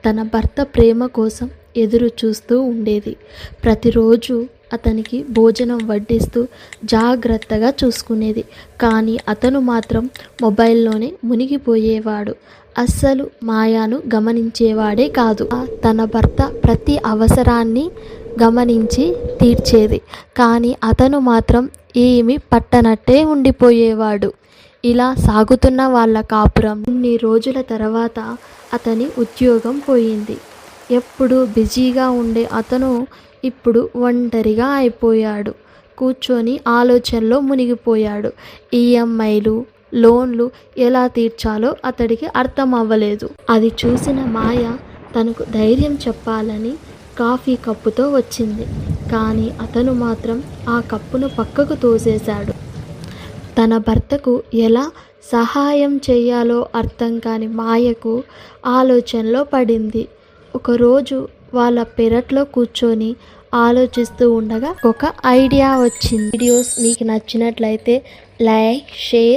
తన భర్త ప్రేమ కోసం ఎదురు చూస్తూ ఉండేది. ప్రతిరోజు అతనికి భోజనం వడ్డిస్తూ జాగ్రత్తగా చూసుకునేది. కానీ అతను మాత్రం మొబైల్లోనే మునిగిపోయేవాడు. అస్సలు మాయను గమనించేవాడే కాదు. తన భర్త ప్రతి అవసరాన్ని గమనించి తీర్చేది. కానీ అతను మాత్రం ఏమీ పట్టనట్టే ఉండిపోయేవాడు. ఇలా సాగుతున్న వాళ్ళ కాపురం కొన్ని రోజుల తర్వాత అతని ఉద్యోగం పోయింది. ఎప్పుడూ బిజీగా ఉండే అతను ఇప్పుడు ఒంటరిగా అయిపోయాడు. కూర్చొని ఆలోచనలో మునిగిపోయాడు. ఈఎంఐలు, లోన్లు ఎలా తీర్చాలో అతడికి అర్థం అవ్వలేదు. అది చూసిన మాయ తనకు ధైర్యం చెప్పాలని కాఫీ కప్పుతో వచ్చింది. కానీ అతను మాత్రం ఆ కప్పును పక్కకు తోసేశాడు. తన భర్తకు ఎలా సహాయం చేయాలో అర్థం కాని మాయకు ఆలోచనలో పడింది. ఒకరోజు వాళ్ళ పెరట్లో కూర్చొని ఆలోచిస్తూ ఉండగా ఒక ఐడియా వచ్చింది. వీడియోస్ మీకు నచ్చినట్లయితే లైక్, షేర్